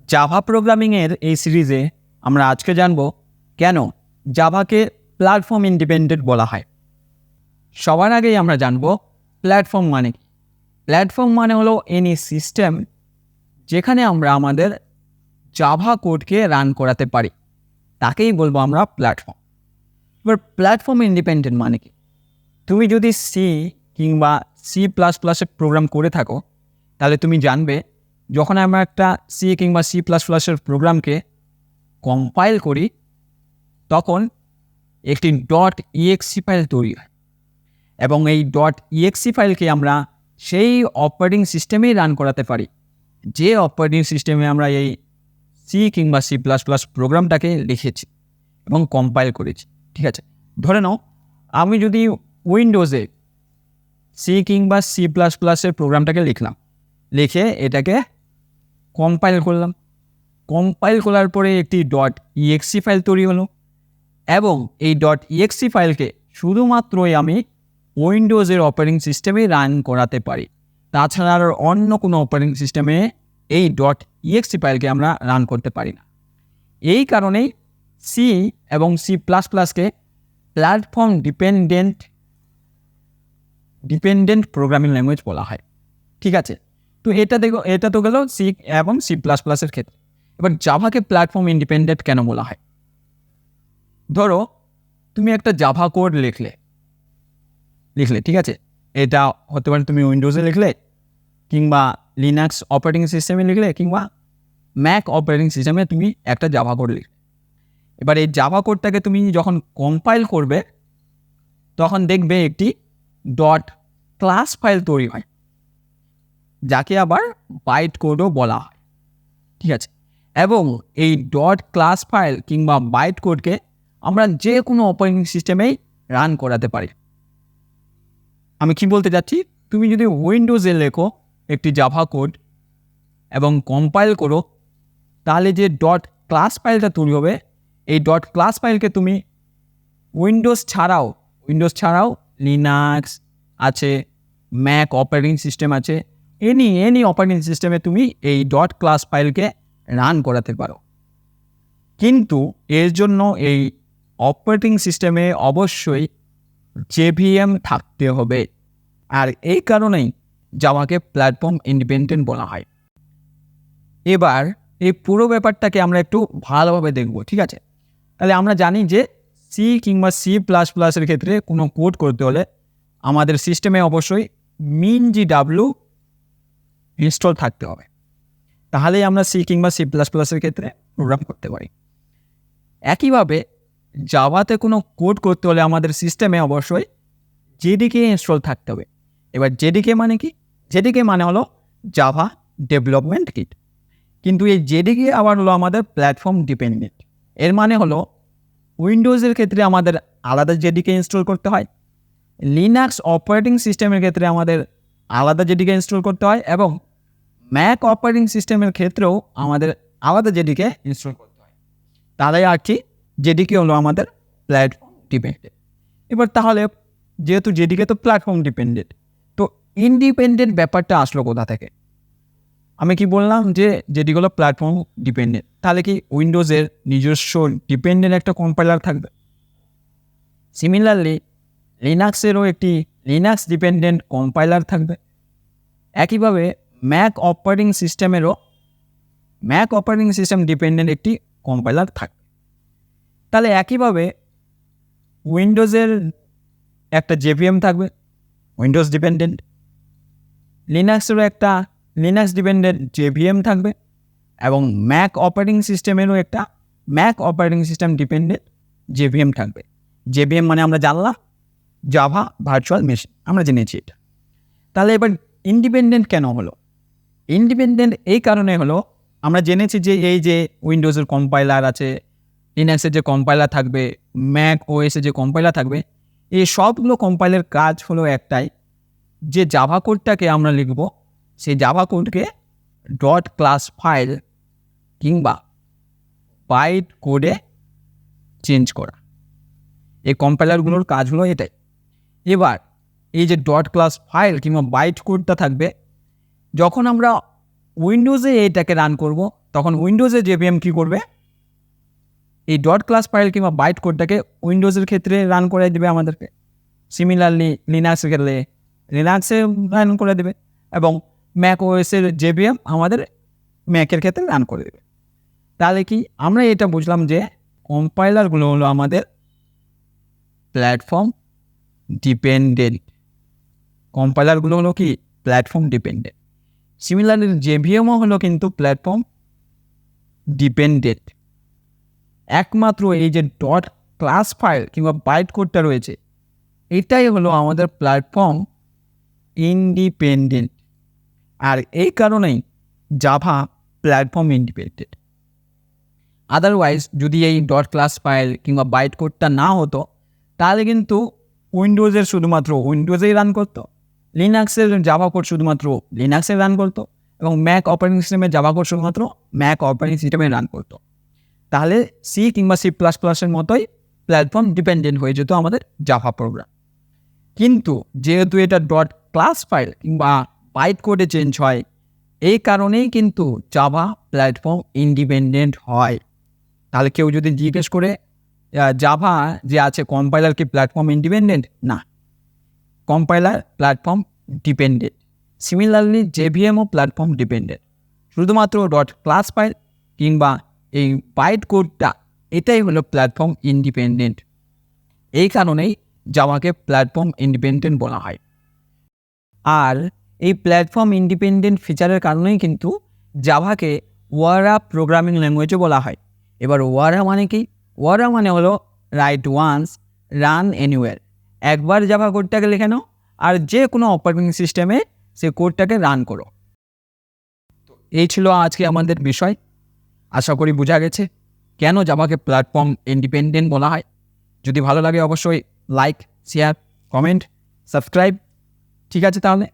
Java প্রোগ্রামিংয়ের এই সিরিজে আমরা আজকে জানব কেন জাভাকে প্ল্যাটফর্ম ইন্ডিপেন্ডেন্ট বলা হয়। সবার আগেই আমরা জানব প্ল্যাটফর্ম মানে কি। প্ল্যাটফর্ম মানে হলো এনি সিস্টেম যেখানে আমরা আমাদের জাভা কোডকে রান করাতে পারি, তাকেই বলবো আমরা প্ল্যাটফর্ম। এবার প্ল্যাটফর্ম ইন্ডিপেন্ডেন্ট মানে কি? তুমি যদি সি কিংবা C++ প্রোগ্রাম করে থাকো তাহলে তুমি জানবে যখন আমরা একটা সি কিংবা C++-এর প্রোগ্রামকে কম্পাইল করি তখন একটি .exe ফাইল তৈরি হয় এবং এই .exe ফাইলকে আমরা সেই অপারেটিং সিস্টেমেই রান করাতে পারি যে অপারেটিং সিস্টেমে আমরা এই সি কিংবা C++ প্রোগ্রামটাকে লিখেছি এবং কম্পাইল করেছি। ঠিক আছে, ধরে নাও আমি যদি উইন্ডোজে সি কিংবা C++-এর প্রোগ্রামটাকে লিখে এটাকে কম্পাইল করলাম। কম্পাইল করার পরে একটি .exe ফাইল তৈরি হলো এবং এই .exe ফাইলকে শুধুমাত্রই আমি উইন্ডোজের অপারেটিং সিস্টেমে রান করাতে পারি, তাছাড়া আর অন্য কোনো অপারেটিং সিস্টেমে এই .exe ফাইলকে আমরা রান করতে পারি না। এই কারণেই সি এবং C++কে প্ল্যাটফর্ম ডিপেন্ডেন্ট প্রোগ্রামিং ল্যাঙ্গুয়েজ বলা হয়। ঠিক আছে, তো এটা তো গেল সি এবং C++-এর ক্ষেত্রে। এবার জাভাকে প্ল্যাটফর্ম ইন্ডিপেন্ডেন্ট কেন বলা হয়? ধরো তুমি একটা জাভা কোড লিখলে, ঠিক আছে, এটা হতে পারে তুমি উইন্ডোজে লিখলে কিংবা লিনাক্স অপারেটিং সিস্টেমে লিখলে কিংবা ম্যাক অপারেটিং সিস্টেমে তুমি একটা জাভা কোড লিখলে। এবার এই জাভা কোডটাকে তুমি যখন কম্পাইল করবে তখন দেখবে একটি ক্লাস ফাইল তৈরি হয় যাকে আবার বাইট কোডও বলা হয়। ঠিক আছে, এবং এই ক্লাস ফাইল কিংবা বাইট কোডকে আমরা যে কোনো অপারেটিং সিস্টেমেই রান করাতে পারি। আমি কি বলতে চাচ্ছি, তুমি যদি উইন্ডোজে লেখো একটি জাভা কোড এবং কম্পাইল করো তাহলে যে ক্লাস ফাইলটা তৈরি হবে এই ক্লাস ফাইলকে তুমি উইন্ডোজ ছাড়াও লিনাক্স আছে, ম্যাক অপারেটিং সিস্টেম আছে, এনি অপারেটিং সিস্টেমে তুমি এই ক্লাস ফাইলকে রান করাতে পারো। কিন্তু এর জন্য এই অপারেটিং সিস্টেমে অবশ্যই JVM থাকতে হবে, আর এই কারণেই জাভাকে প্ল্যাটফর্ম ইন্ডিপেন্ডেন্ট বলা হয়। এবার এই পুরো ব্যাপারটাকে আমরা একটু ভালোভাবে দেখব। ঠিক আছে, তাহলে আমরা জানি যে সি কিংবা C++-এর ক্ষেত্রে কোনো কোড করতে হলে আমাদের সিস্টেমে অবশ্যই min.gw ইনস্টল থাকতে হবে, তাহলেই আমরা সি কিংবা C++-এর ক্ষেত্রে প্রোগ্রাম করতে পারি। একইভাবে জাভাতে কোনো কোড করতে হলে আমাদের সিস্টেমে অবশ্যই JDK ইনস্টল থাকতে হবে। এবার JDK মানে কি? JDK মানে হলো জাভা ডেভেলপমেন্ট কিট, কিন্তু এই JDK আবার হলো আমাদের প্ল্যাটফর্ম ডিপেন্ডেন্ট। এর মানে হলো উইন্ডোজের ক্ষেত্রে আমাদের আলাদা JDK ইনস্টল করতে হয়, লিনাক্স অপারেটিং সিস্টেমের ক্ষেত্রে আমাদের আলাদা JDK ইনস্টল করতে হয় এবং ম্যাক অপারেটিং সিস্টেমের ক্ষেত্রেও আমাদের আলাদা JDK ইনস্টল করতে হয়। তাহলে আর কি JDK হলো আমাদের প্ল্যাটফর্ম ডিপেন্ডেন্ট। এবার তাহলে যেহেতু JDK তো প্ল্যাটফর্ম ডিপেন্ডেন্ট, তো ইন্ডিপেন্ডেন্ট ব্যাপারটা আসলো কোথা থেকে? আমি কি বললাম যে JDK হলো প্ল্যাটফর্ম ডিপেন্ডেন্ট, তাহলে কি উইন্ডোজের নিজস্ব ডিপেন্ডেন্ট একটা কম্পাইলার থাকবে? সিমিলারলি লিনাক্সেরও একটি লিনাক্স ডিপেন্ডেন্ট কম্পাইলার থাকবে। একইভাবে ম্যাক অপারেটিং সিস্টেম ডিপেন্ডেন্ট একটি কম্পাইলার থাকবে। তাহলে একইভাবে উইন্ডোজের একটা JVM থাকবে, উইন্ডোজ ডিপেন্ডেন্ট, লিনাক্সেরও একটা লিনাক্স ডিপেন্ডেন্ট JVM থাকবে এবং ম্যাক অপারেটিং সিস্টেমেরও একটা Mac operating system dependent JVM থাকবে। JVM মানে আমরা জানলাম জাভা ভার্চুয়াল মেশিন, আমরা জেনেছি এটা। তাহলে এবার ইন্ডিপেন্ডেন্ট কেন হলো? ইন্ডিপেন্ডেন্ট এই কারণে হলো, আমরা জেনেছি যে এই যে উইন্ডোজের কম্পাইলার আছে, লিনাক্সের যে কম্পাইলার থাকবে, ম্যাক ওএসের যে কম্পাইলার থাকবে, এই সবগুলো কম্পাইলের কাজ হলো একটাই, যে জাভা কোডটাকে আমরা লিখব সেই জাভা কোডকে ক্লাস ফাইল কিংবা বাইট কোডে চেঞ্জ করা। এই কম্পাইলারগুলোর কাজ হলো এটাই। এবার এই যে ক্লাস ফাইল কিংবা বাইট কোডটা থাকবে, যখন আমরা উইন্ডোজে এইটাকে রান করব, তখন উইন্ডোজে জেভিএম কী করবে, এই ডট ক্লাস ফাইল কিংবা বাইট কোডটাকে উইন্ডোজের ক্ষেত্রে রান করে দেবে আমাদেরকে। সিমিলারলি লিনাক্সের ক্ষেত্রে লিনাক্সে রান করে দেবে, এবং ম্যাক ওএসের জেভিএম আমাদের ম্যাকের ক্ষেত্রে রান করে দেবে। তাহলে কি আমরা এটা বুঝলাম যে কম্পাইলারগুলো হলো আমাদের প্ল্যাটফর্ম ডিপেন্ডেন্ট। কম্পাইলারগুলো হলো কি প্ল্যাটফর্ম ডিপেন্ডেন্ট। সিমিলারলি জেভিএমও হলো কিন্তু প্ল্যাটফর্ম ডিপেন্ডেন্ট। একমাত্র এই যে ডট ক্লাস ফাইল কিংবা বাইট কোডটা রয়েছে, এটাই হলো আমাদের প্ল্যাটফর্ম ইন্ডিপেন্ডেন্ট। আর এই কারণেই জাভা প্ল্যাটফর্ম ইন্ডিপেন্ডেন্ট। আদারওয়াইজ যদি এই ডট ক্লাস ফাইল কিংবা বাইট কোডটা না হতো, তাহলে কিন্তু উইন্ডোজের শুধুমাত্র উইন্ডোজেই রান করতো, লিনাক্সের জাভা কোড শুধুমাত্র লিনাক্সে রান করতো, এবং ম্যাক অপারেটিং সিস্টেমের জাভা কোড শুধুমাত্র ম্যাক অপারেটিং সিস্টেমে রান করতো। তাহলে সি কিংবা C++-এর মতোই প্ল্যাটফর্ম ডিপেন্ডেন্ট হয়ে যেত আমাদের জাভা প্রোগ্রাম। কিন্তু যেহেতু এটা ডট ক্লাস ফাইল কিংবা বাইট কোডে চেঞ্জ হয়, এই কারণেই কিন্তু জাভা প্ল্যাটফর্ম ইন্ডিপেন্ডেন্ট হয়। তাহলে কেউ যদি জিজ্ঞেস করে জাভা যে আছে কম্পাইলার কি প্ল্যাটফর্ম ইন্ডিপেন্ডেন্ট, না, কম্পাইলার প্ল্যাটফর্ম ডিপেন্ডেন্ট। সিমিলারলি জেভিএমও প্ল্যাটফর্ম ডিপেন্ডেন্ট। শুধুমাত্র ডট ক্লাস ফাইল কিংবা এই বাইট কোডটা এটাই হলো প্ল্যাটফর্ম ইন্ডিপেন্ডেন্ট। এই কারণেই জাভাকে প্ল্যাটফর্ম ইন্ডিপেন্ডেন্ট বলা হয়। আর এই প্ল্যাটফর্ম ইন্ডিপেন্ডেন্ট ফিচারের কারণেই কিন্তু জাভাকে ওয়ারা প্রোগ্রামিং ল্যাঙ্গুয়েজও বলা হয়। এবার ওয়ারা মানে কি? ওয়ারা মানে হলো রাইট ওয়ান্স, রান এনিওয়্যার। একবার জাভা কোডটাকে লিখে নাও আর যে কোনো অপারেটিং সিস্টেমে সে কোডটাকে রান করো। তো এই ছিল আজকে আমাদের বিষয়। আশা করি বোঝা গেছে কেন জাভাকে প্ল্যাটফর্ম ইন্ডিপেন্ডেন্ট বলা হয়। যদি ভালো লাগে অবশ্যই লাইক, শেয়ার, কমেন্ট, সাবস্ক্রাইব। ঠিক আছে তাহলে।